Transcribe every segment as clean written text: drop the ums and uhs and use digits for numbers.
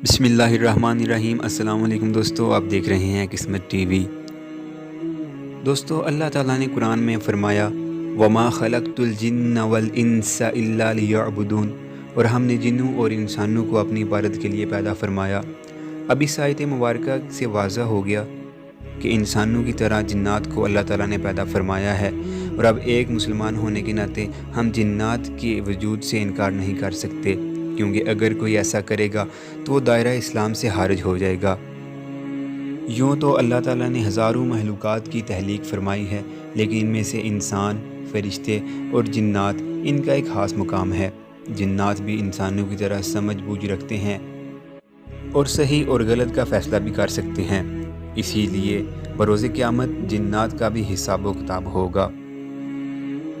बिस्मिल्लाहिर्रहमानिर्रहीम। अस्सलाम वालेकुम दोस्तों, आप देख रहे हैं किस्मत टीवी। दोस्तों, अल्लाह ताला ने कुरान में फरमाया वमा खलक़तुल जिन्न वल इंसा इल्ला लियअबुदून, और हमने जिन्नों और इंसानों को अपनी इबादत के लिए पैदा फरमाया। अब इस आयत मुबारक से वाज़ह हो गया कि इंसानों की तरह जिन्नात को अल्लाह ताला ने पैदा फरमाया है, और अब एक मुसलमान होने के नाते हम जिन्नात के वजूद से इनकार नहीं कर सकते, क्योंकि अगर कोई ऐसा करेगा तो वो दायरा इस्लाम से खारिज हो जाएगा। यूँ तो अल्लाह ताला ने हज़ारों महलूकात की तहलीक फरमाई है, लेकिन इनमें से इंसान, फरिश्ते और जिन्नात, इनका एक ख़ास मुकाम है। जिन्नात भी इंसानों की तरह समझ बूझ रखते हैं और सही और गलत का फ़ैसला भी कर सकते हैं। इसीलिए बरोज़े क़यामत जिन्नात का भी हिसाब व किताब होगा।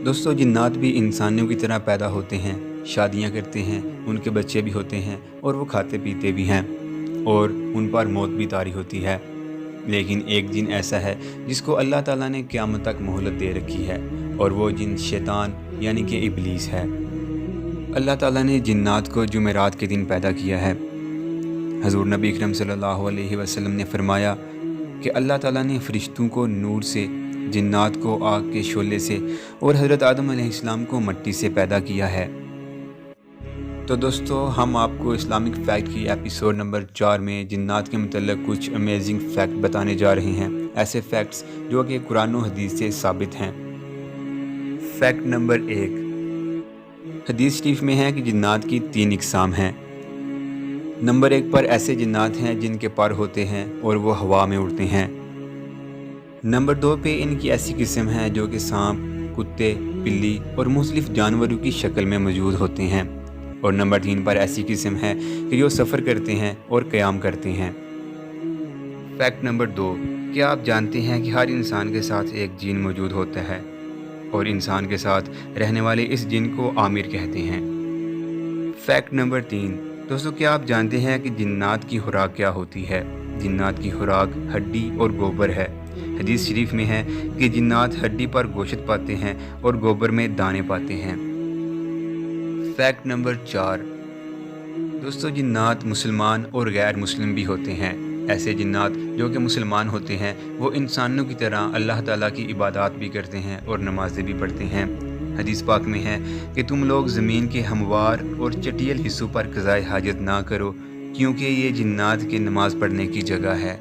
दोस्तों, जिन्नात भी इंसानों की तरह पैदा होते हैं, शादियां करते हैं, उनके बच्चे भी होते हैं और वो खाते पीते भी हैं, और उन पर मौत भी तारी होती है। लेकिन एक जिन ऐसा है जिसको अल्लाह ताला ने क़यामत तक मोहलत दे रखी है, और वो जिन शैतान यानी कि इब्लीस है। अल्लाह ताला ने जिन्नात को जुमेरात के दिन पैदा किया है। हज़ूर नबी अकरम सल्लल्लाहु अलैहि वसल्लम ने फरमाया कि अल्लाह ताला ने फ़रिश्तों को नूर से, जिन्नात को आग के शोले से और हज़रत आदम अलैहिस्सलाम को मिट्टी से पैदा किया है। तो दोस्तों, हम आपको इस्लामिक फ़ैक्ट की एपिसोड नंबर 4 में जिन्नात के मतलब कुछ अमेजिंग फ़ैक्ट बताने जा रहे हैं। ऐसे फ़ैक्ट्स जो कि कुरान और हदीस से साबित हैं। फ़ैक्ट नंबर 1, हदीस शरीफ में है कि जिन्नात की 3 इक़साम हैं। नंबर 1 पर ऐसे जिन्नात हैं जिनके पर होते हैं और वो हवा में उड़ते हैं। नंबर 2 पे इनकी ऐसी किस्म है जो कि सांप, कुत्ते, बिल्ली और मुख्तलिफ जानवरों की शक्ल में मौजूद होते हैं। और नंबर 3 पर ऐसी किस्म है कि जो सफ़र करते हैं और क़याम करते हैं। फैक्ट नंबर 2, क्या आप जानते हैं कि हर इंसान के साथ एक जिन मौजूद होता है, और इंसान के साथ रहने वाले इस जिन को आमिर कहते हैं। फैक्ट नंबर 3, दोस्तों, क्या आप जानते हैं कि जिन्नात की खुराक क्या होती है? जिन्नात की खुराक हड्डी और गोबर है। हदीस शरीफ में है कि जिन्नात हड्डी पर गोश्त पाते हैं और गोबर में दाने पाते हैं। फैक्ट नंबर 4, दोस्तों, जिन्नात मुसलमान और गैर मुस्लिम भी होते हैं। ऐसे जिन्नात जो कि मुसलमान होते हैं वो इंसानों की तरह अल्लाह ताला की इबादत भी करते हैं और नमाज़ें भी पढ़ते हैं। हदीस पाक में है कि तुम लोग ज़मीन के हमवार और चटियल हिस्सों पर क़ज़ाए हाजत ना करो, क्योंकि ये जिन्नात के नमाज़ पढ़ने की जगह है।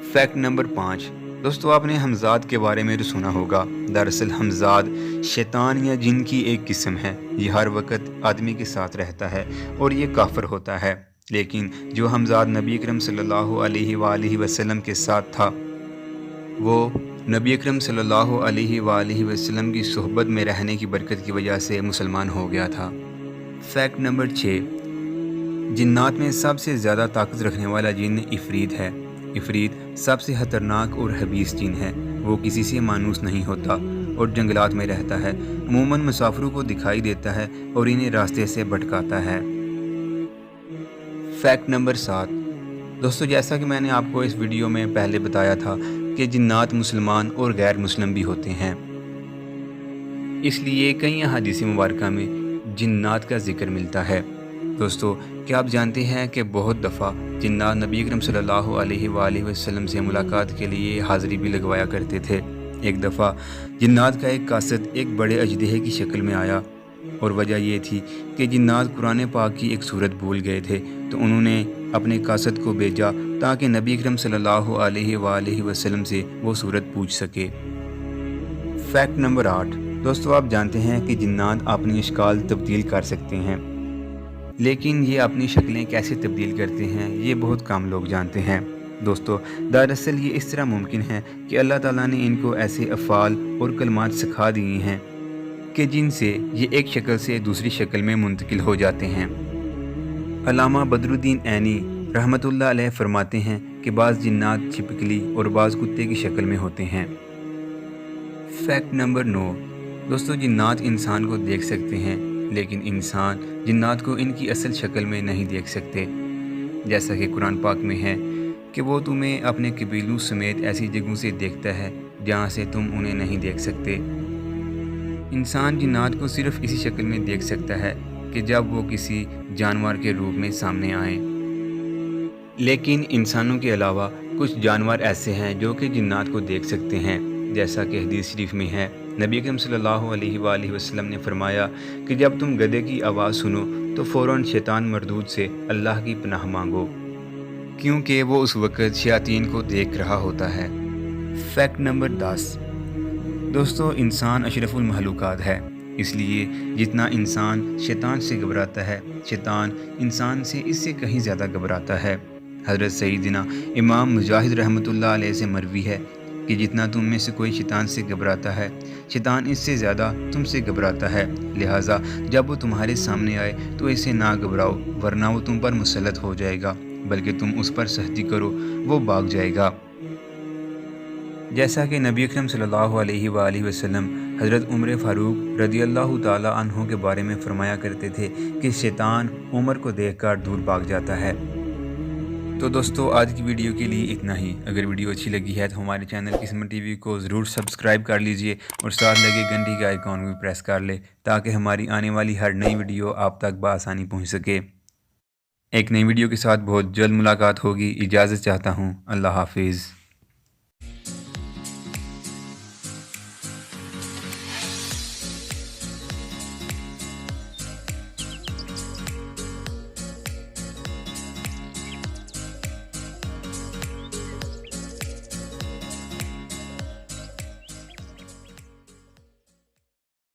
फैक्ट नंबर 5, दोस्तों, आपने हमज़ाद के बारे में तो सुना होगा। दरअसल हमज़ाद शैतान या जिन की एक किस्म है। ये हर वक्त आदमी के साथ रहता है और ये काफिर होता है। लेकिन जो हमज़ाद नबी अकरम सल्लल्लाहु अलैहि वसल्लम के साथ था, वो नबी अकरम सल्लल्लाहु अलैहि वसल्लम की सोहबत में रहने की बरकत की वजह से मुसलमान हो गया था। फैक्ट नंबर 6, जिन्नात में सबसे ज़्यादा ताकत रखने वाला जिन इफ़रीत है। इफ़रीत सबसे ख़तरनाक और हबीस जिन है। वो किसी से मानूस नहीं होता और जंगलात में रहता है। अमूमन मुसाफिरों को दिखाई देता है और इन्हें रास्ते से भटकाता है। फैक्ट नंबर 7, दोस्तों, जैसा कि मैंने आपको इस वीडियो में पहले बताया था कि जिन्नात मुसलमान और गैर मुस्लिम भी होते हैं, इसलिए कई अहादीस मुबारक में जिन्नात का जिक्र मिलता है। दोस्तों, क्या आप जानते हैं कि बहुत दफ़ा जिन्नात नबी अकरम सल्लल्लाहु अलैहि वसल्लम से मुलाकात के लिए हाज़िरी भी लगवाया करते थे। एक दफ़ा जिन्नात का एक कासद एक बड़े अजदहे की शक्ल में आया, और वजह ये थी कि जिन्नात कुरान पाक की एक सूरत भूल गए थे, तो उन्होंने अपने कासद को भेजा ताकि नबी अकरम सल्लल्लाहु अलैहि वसल्लम से वो सूरत पूछ सके। फैक्ट नंबर 8, दोस्तों, आप जानते हैं कि जिन्नात अपनी शक्ल तब्दील कर सकते हैं, लेकिन ये अपनी शक्लें कैसे तब्दील करते हैं ये बहुत कम लोग जानते हैं। दोस्तों, दरअसल ये इस तरह मुमकिन है कि अल्लाह ताला ने इनको ऐसे अफ़ाल और कलमात सिखा दिए हैं कि जिनसे ये एक शक्ल से दूसरी शक्ल में मुंतकिल हो जाते हैं। अल्लामा बदरुद्दीन ऐनी रहमतुल्लाह अलैह फरमाते हैं कि बाज़ जिन्नात छिपकली और बाज़ कुत्ते की शक्ल में होते हैं। फैक्ट नंबर 9, दोस्तों, जिन्नात इंसान को देख सकते हैं, लेकिन इंसान जिन्नात को इनकी असल शक्ल में नहीं देख सकते। जैसा कि कुरान पाक में है कि वो तुम्हें अपने कबीलों समेत ऐसी जगहों से देखता है जहाँ से तुम उन्हें नहीं देख सकते। इंसान जिन्नात को सिर्फ़ इसी शक्ल में देख सकता है कि जब वो किसी जानवर के रूप में सामने आए, لیکن انسانوں کے علاوہ کچھ جانور ایسے ہیں جو کہ جنات کو دیکھ سکتے ہیں، جیسا کہ حدیث شریف میں ہے۔ نبی اکرم صلی اللہ علیہ وآلہ وسلم نے فرمایا کہ جب تم گدھے کی آواز سنو تو فوراً شیطان مردود سے اللہ کی پناہ مانگو، کیونکہ وہ اس وقت شیاطین کو دیکھ رہا ہوتا ہے۔ Fact number 10۔ دوستو، انسان اشرف المخلوقات ہے، اس لیے جتنا انسان شیطان سے گھبراتا ہے، شیطان انسان سے اس سے کہیں زیادہ گھبراتا ہے۔ حضرت سیدنا امام مجاہد رحمۃ اللہ علیہ سے مروی ہے کہ جتنا تم میں سے کوئی شیطان سے گھبراتا ہے، شیطان اس سے زیادہ تم سے گھبراتا ہے، لہٰذا جب وہ تمہارے سامنے آئے تو اسے نہ گھبراؤ، ورنہ وہ تم پر مسلط ہو جائے گا، بلکہ تم اس پر سختی کرو، وہ بھاگ جائے گا۔ جیسا کہ نبی اکرم صلی اللہ علیہ وآلہ وسلم حضرت عمر فاروق رضی اللہ تعالی عنہ کے بارے میں فرمایا کرتے تھے کہ شیطان عمر کو دیکھ کر دور بھاگ جاتا ہے۔ تو دوستو، آج کی ویڈیو کے لیے اتنا ہی۔ اگر ویڈیو اچھی لگی ہے تو ہمارے چینل قسمت ٹی وی کو ضرور سبسکرائب کر لیجئے اور ساتھ لگے گھنٹی کے آئیکن کو بھی پریس کر لے تاکہ ہماری آنے والی ہر نئی ویڈیو آپ تک بآسانی پہنچ سکے۔ ایک نئی ویڈیو کے ساتھ بہت جلد ملاقات ہوگی۔ اجازت چاہتا ہوں۔ اللہ حافظ۔